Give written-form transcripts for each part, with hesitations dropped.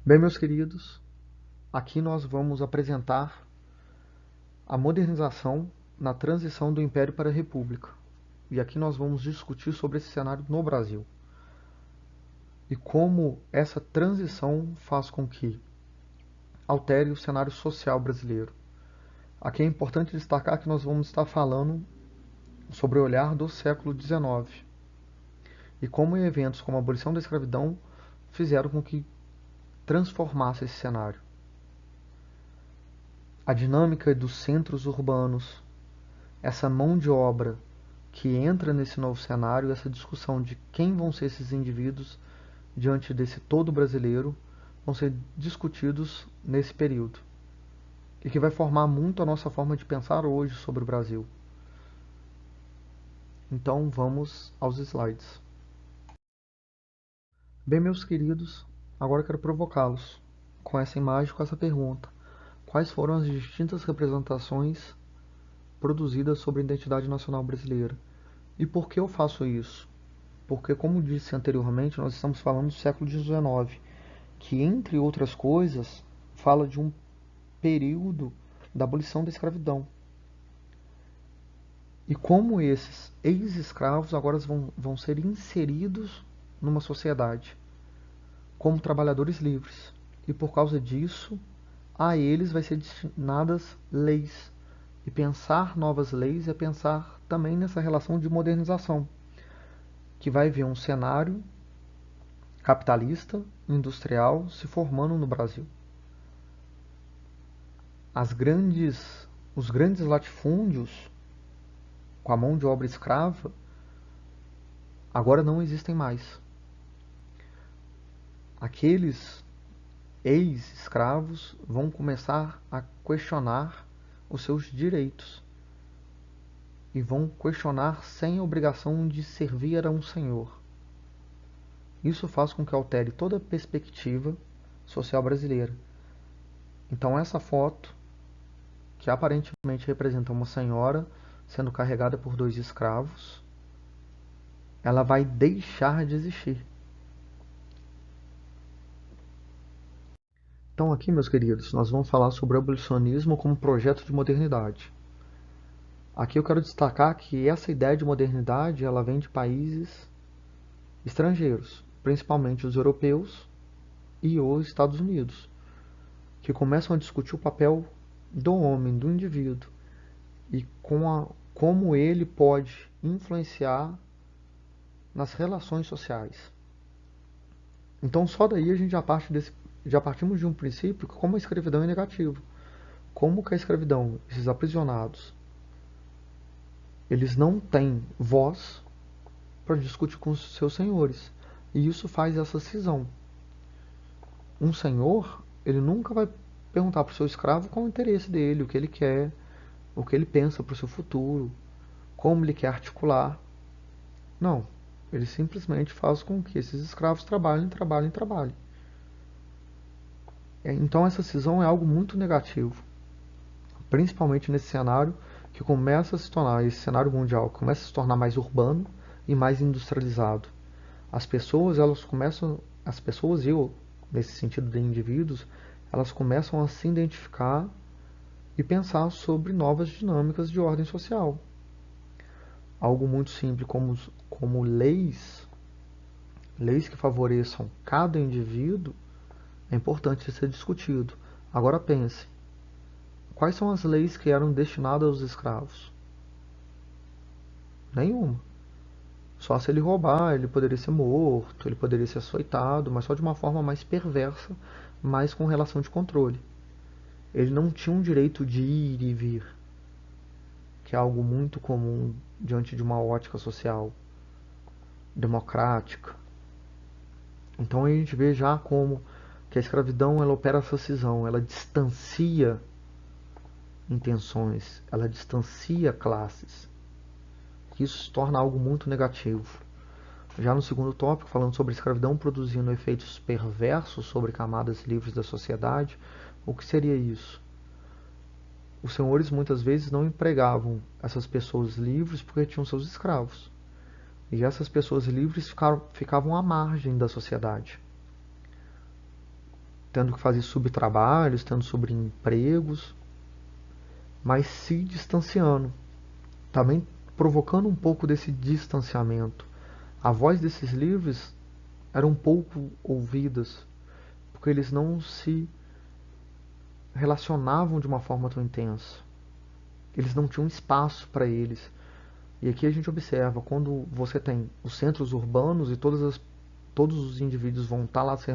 Bem, meus queridos, aqui nós vamos apresentar a modernização na transição do Império para a República. E aqui nós vamos discutir sobre esse cenário no Brasil e como essa transição faz com que altere o cenário social brasileiro. Aqui é importante destacar que nós vamos estar falando sobre o olhar do século XIX e como eventos como a abolição da escravidão fizeram com que transformasse esse cenário. A dinâmica dos centros urbanos, essa mão de obra que entra nesse novo cenário, essa discussão de quem vão ser esses indivíduos diante desse todo brasileiro, vão ser discutidos nesse período. E que vai formar muito a nossa forma de pensar hoje sobre o Brasil. Então vamos aos slides. Bem, meus queridos, agora eu quero provocá-los com essa imagem, com essa pergunta. Quais foram as distintas representações produzidas sobre a identidade nacional brasileira? E por que eu faço isso? Porque, como disse anteriormente, nós estamos falando do século XIX, que, entre outras coisas, fala de um período da abolição da escravidão. E como esses ex-escravos agora vão ser inseridos numa sociedade como trabalhadores livres. E por causa disso, a eles vai ser destinadas leis. E pensar novas leis é pensar também nessa relação de modernização, que vai ver um cenário capitalista, industrial, se formando no Brasil. Os grandes latifúndios com a mão de obra escrava agora não existem mais. Aqueles ex-escravos vão começar a questionar os seus direitos e vão questionar sem a obrigação de servir a um senhor. Isso faz com que altere toda a perspectiva social brasileira. Então essa foto, que aparentemente representa uma senhora sendo carregada por dois escravos, ela vai deixar de existir. Então aqui, meus queridos, nós vamos falar sobre o abolicionismo como projeto de modernidade. Aqui eu quero destacar que essa ideia de modernidade ela vem de países estrangeiros, principalmente os europeus e os Estados Unidos, que começam a discutir o papel do homem, do indivíduo, e como ele pode influenciar nas relações sociais. Então só daí a gente já partimos de um princípio que como a escravidão é negativa. Como que a escravidão, esses aprisionados, eles não têm voz para discutir com os seus senhores. E isso faz essa cisão. Um senhor, ele nunca vai perguntar para o seu escravo qual é o interesse dele, o que ele quer, o que ele pensa para o seu futuro, como ele quer articular. Não. Ele simplesmente faz com que esses escravos trabalhem. Então essa cisão é algo muito negativo, principalmente nesse cenário que começa a se tornar, esse cenário mundial começa a se tornar mais urbano e mais industrializado. As pessoas e eu, nesse sentido de indivíduos, elas começam a se identificar e pensar sobre novas dinâmicas de ordem social. Algo muito simples como leis que favoreçam cada indivíduo é importante ser discutido. Agora pense, quais são as leis que eram destinadas aos escravos? Nenhuma. Só se ele roubar, ele poderia ser morto, ele poderia ser açoitado, mas só de uma forma mais perversa, mais com relação de controle. Ele não tinha um direito de ir e vir, que é algo muito comum diante de uma ótica social democrática. Então a gente vê já como que a escravidão ela opera essa cisão, ela distancia intenções, ela distancia classes. Isso se torna algo muito negativo. Já no segundo tópico, falando sobre a escravidão produzindo efeitos perversos sobre camadas livres da sociedade, o que seria isso? Os senhores muitas vezes não empregavam essas pessoas livres porque tinham seus escravos. E essas pessoas livres ficavam à margem da sociedade. tendo que fazer subtrabalhos, tendo subempregos, mas se distanciando, também provocando um pouco desse distanciamento. A voz desses livros era um pouco ouvidas, porque eles não se relacionavam de uma forma tão intensa. Eles não tinham espaço para eles. E aqui a gente observa, quando você tem os centros urbanos e todos os indivíduos vão estar lá se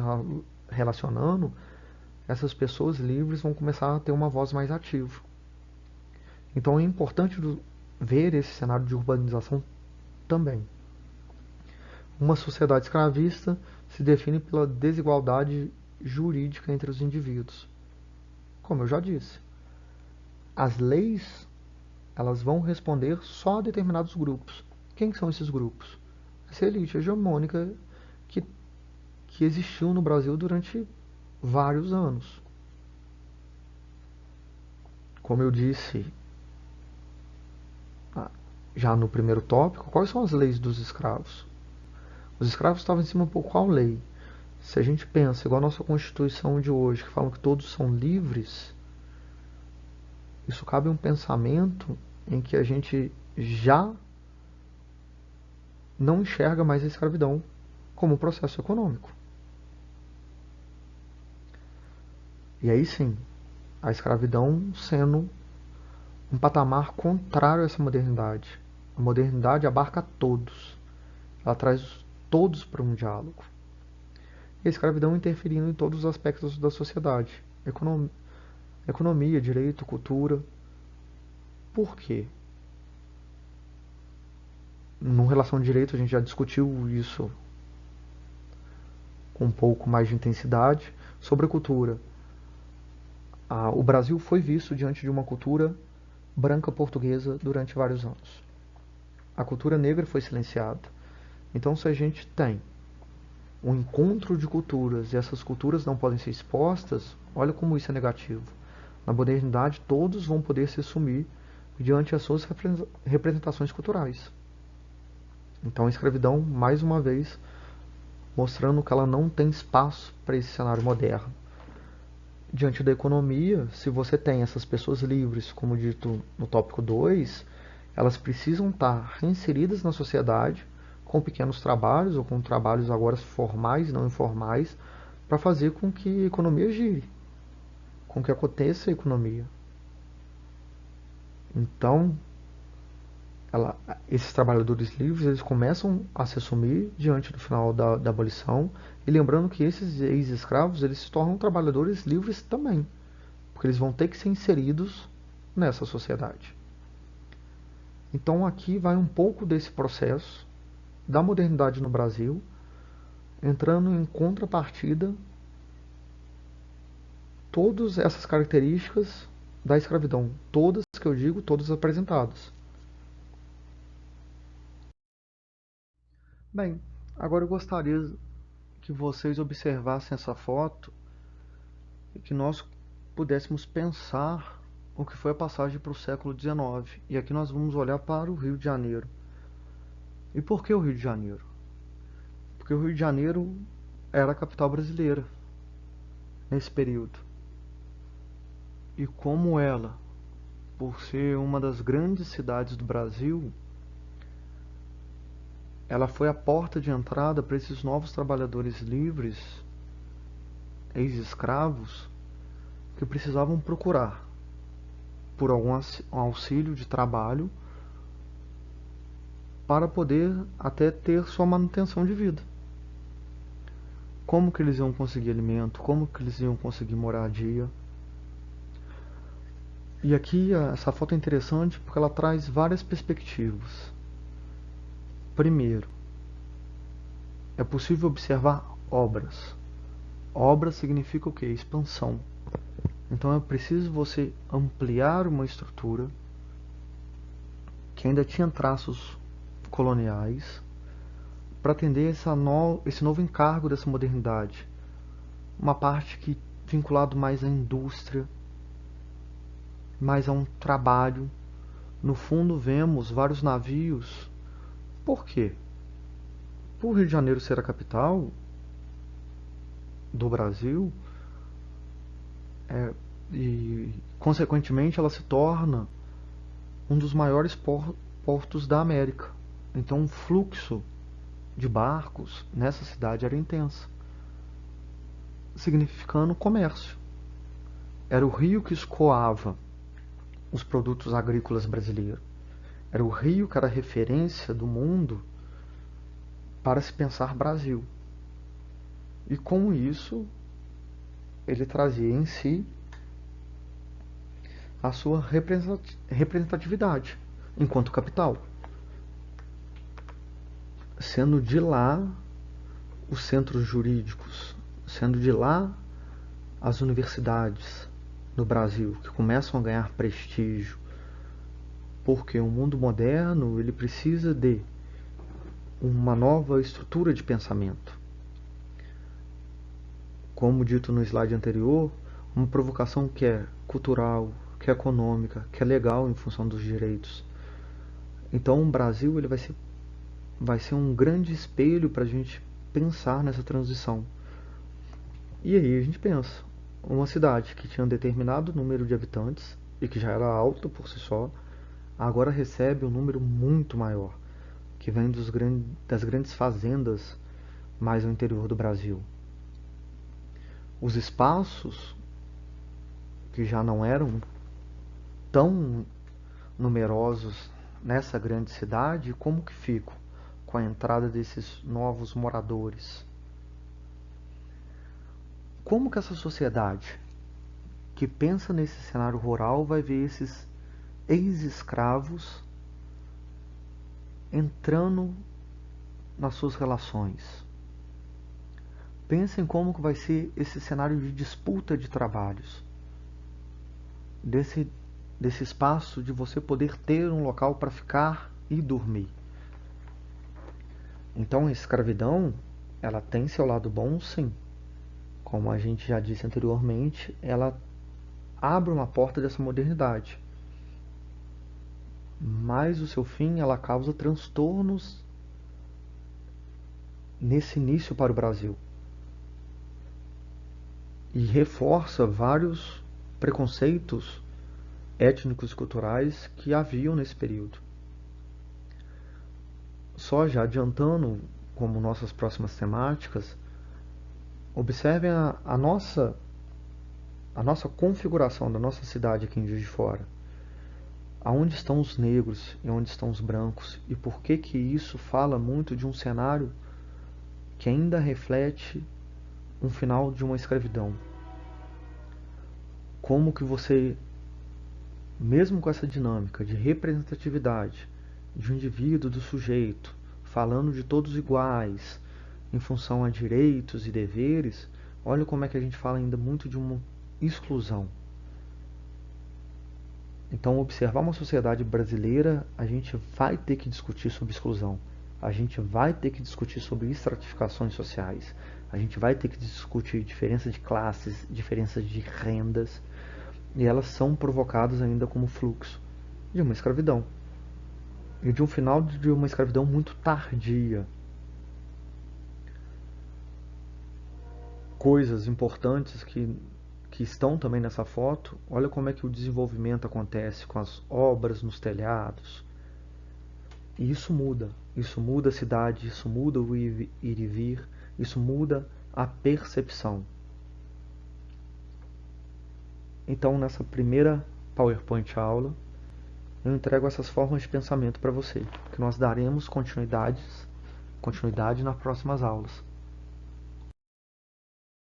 relacionando, essas pessoas livres vão começar a ter uma voz mais ativa. Então é importante ver esse cenário de urbanização também. Uma sociedade escravista se define pela desigualdade jurídica entre os indivíduos. Como eu já disse, as leis elas vão responder só a determinados grupos. Quem são esses grupos? Essa elite hegemônica que, que existiu no Brasil durante vários anos. Como eu disse já no primeiro tópico, quais são as leis dos escravos? Os escravos estavam em cima por qual lei? Se a gente pensa, igual a nossa Constituição de hoje, que fala que todos são livres, isso cabe um pensamento em que a gente já não enxerga mais a escravidão como um processo econômico. E aí sim, a escravidão sendo um patamar contrário a essa modernidade. A modernidade abarca todos. Ela traz todos para um diálogo. E a escravidão interferindo em todos os aspectos da sociedade. Economia, direito, cultura. Por quê? No relação de direito a gente já discutiu isso com um pouco mais de intensidade. Sobre a cultura. O Brasil foi visto diante de uma cultura branca portuguesa durante vários anos. A cultura negra foi silenciada. Então, se a gente tem um encontro de culturas e essas culturas não podem ser expostas, olha como isso é negativo. Na modernidade, todos vão poder se assumir diante das suas representações culturais. Então, a escravidão, mais uma vez, mostrando que ela não tem espaço para esse cenário moderno. Diante da economia, se você tem essas pessoas livres, como dito no tópico 2, elas precisam estar reinseridas na sociedade com pequenos trabalhos ou com trabalhos agora formais, não informais, para fazer com que a economia gire, com que aconteça a economia. Então, esses trabalhadores livres eles começam a se assumir diante do final da abolição, e lembrando que esses ex-escravos eles se tornam trabalhadores livres também, porque eles vão ter que ser inseridos nessa sociedade. Então aqui vai um pouco desse processo da modernidade no Brasil, entrando em contrapartida todas essas características da escravidão, todas que eu digo, todas apresentadas. Bem, agora eu gostaria que vocês observassem essa foto e que nós pudéssemos pensar o que foi a passagem para o século XIX. E aqui nós vamos olhar para o Rio de Janeiro. E por que o Rio de Janeiro? Porque o Rio de Janeiro era a capital brasileira nesse período. E como ela, por ser uma das grandes cidades do Brasil, ela foi a porta de entrada para esses novos trabalhadores livres, ex-escravos, que precisavam procurar por algum auxílio de trabalho para poder até ter sua manutenção de vida. Como que eles iam conseguir alimento? Como que eles iam conseguir moradia? E aqui essa foto é interessante porque ela traz várias perspectivas. Primeiro, é possível observar obras. Obra significa o quê? Expansão. Então é preciso você ampliar uma estrutura que ainda tinha traços coloniais para atender esse novo encargo dessa modernidade. Uma parte que vinculado mais à indústria, mais a um trabalho. No fundo vemos vários navios. Por quê? Por Rio de Janeiro ser a capital do Brasil, e, consequentemente, ela se torna um dos maiores portos da América. Então, o fluxo de barcos nessa cidade era intenso, significando comércio. Era o rio que escoava os produtos agrícolas brasileiros. Era o rio que era referência do mundo para se pensar Brasil. E com isso, ele trazia em si a sua representatividade enquanto capital, sendo de lá os centros jurídicos, sendo de lá as universidades no Brasil que começam a ganhar prestígio, porque o mundo moderno ele precisa de uma nova estrutura de pensamento. Como dito no slide anterior, uma provocação que é cultural, que é econômica, que é legal em função dos direitos. Então o Brasil ele vai ser um grande espelho para a gente pensar nessa transição. E aí a gente pensa, uma cidade que tinha um determinado número de habitantes e que já era alta por si só, agora recebe um número muito maior, que vem das grandes fazendas mais no interior do Brasil. Os espaços que já não eram tão numerosos nessa grande cidade, como que ficam com a entrada desses novos moradores? Como que essa sociedade que pensa nesse cenário rural vai ver esses ex-escravos entrando nas suas relações? Pensem como que vai ser esse cenário de disputa de trabalhos, desse espaço de você poder ter um local para ficar e dormir. Então a escravidão, ela tem seu lado bom, sim. Como a gente já disse anteriormente, ela abre uma porta dessa modernidade. Mas o seu fim, ela causa transtornos nesse início para o Brasil. E reforça vários preconceitos étnicos e culturais que haviam nesse período. Só já adiantando como nossas próximas temáticas, observem a nossa configuração da nossa cidade aqui em Juiz de Fora. Aonde estão os negros e onde estão os brancos? E por que que isso fala muito de um cenário que ainda reflete um final de uma escravidão? Como que você, mesmo com essa dinâmica de representatividade de um indivíduo, do sujeito, falando de todos iguais, em função a direitos e deveres, olha como é que a gente fala ainda muito de uma exclusão. Então, observar uma sociedade brasileira, a gente vai ter que discutir sobre exclusão. A gente vai ter que discutir sobre estratificações sociais. A gente vai ter que discutir diferença de classes, diferenças de rendas. E elas são provocadas ainda como fluxo de uma escravidão. E de um final de uma escravidão muito tardia. Coisas importantes que estão também nessa foto, olha como é que o desenvolvimento acontece com as obras nos telhados. E isso muda a cidade, isso muda o ir e vir, isso muda a percepção. Então, nessa primeira PowerPoint aula, eu entrego essas formas de pensamento para você, que nós daremos continuidade nas próximas aulas.